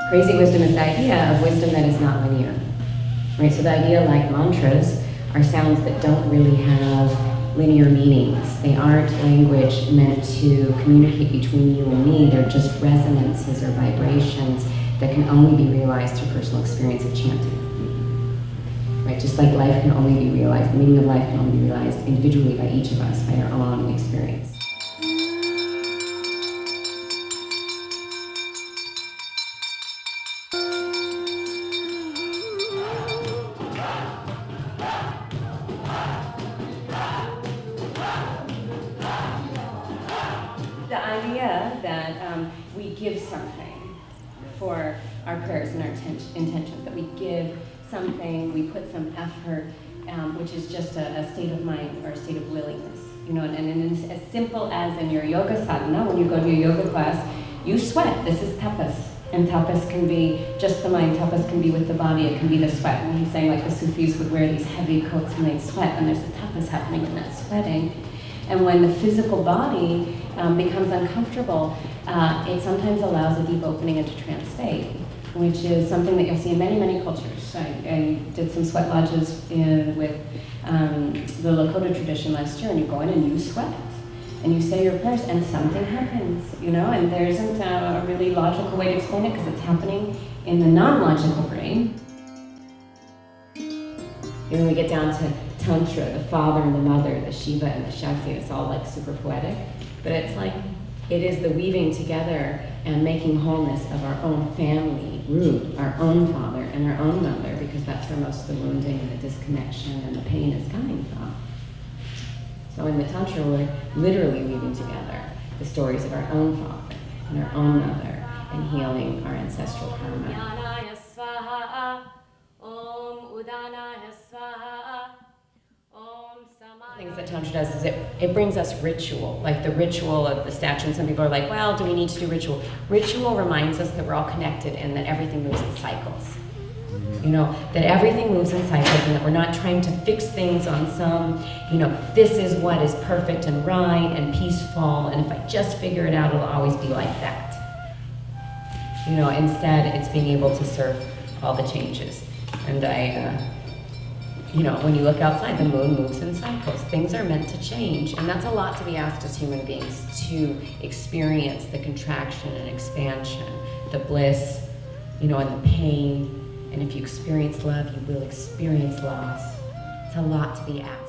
Crazy wisdom is the idea of wisdom that is not linear. Right? So the idea, like mantras, are sounds that don't really have linear meanings. They aren't language meant to communicate between you and me. They're just resonances or vibrations that can only be realized through personal experience of chanting. Right? Just like life can only be realized, the meaning of life can only be realized individually by each of us, by our own experience. The idea that we give something for our prayers and our intentions, that we give something, we put some effort, which is just a state of mind or a state of willingness. You know, and as simple as in your yoga sadhana, when you go to your yoga class, you sweat. This is tapas. And tapas can be just the mind, tapas can be with the body, it can be the sweat. And he's saying like the sufis would wear these heavy coats and they'd sweat, and there's a tapas happening in that sweating. And when the physical body becomes uncomfortable, it sometimes allows a deep opening into trance state, which is something that you'll see in many, many cultures. I did some sweat lodges with the Lakota tradition last year, and you go in and you sweat, and you say your prayers, and something happens, you know, and there isn't a really logical way to explain it because it's happening in the non-logical brain. And when we get down to Tantra, the father and the mother, the Shiva and the Shakti, it's all like super poetic, but it's like, it is the weaving together and making wholeness of our own family root, our own father and our own mother, because that's where most of the wounding and the disconnection and the pain is coming from. So in the Tantra, we're literally weaving together the stories of our own father and our own mother and healing our ancestral karma. Things that Tantra does is it brings us ritual, like the ritual of the statue. And some people are like, well, do we need to do ritual? Ritual reminds us that we're all connected and that everything moves in cycles. You know, that everything moves in cycles and that we're not trying to fix things on some, you know, this is what is perfect and right and peaceful, and if I just figure it out, it'll always be like that. You know, instead, it's being able to serve all the changes. And you know, when you look outside, the moon moves in cycles. Things are meant to change, and that's a lot to be asked as human beings, to experience the contraction and expansion, the bliss, you know, and the pain. And if you experience love, you will experience loss. It's a lot to be asked.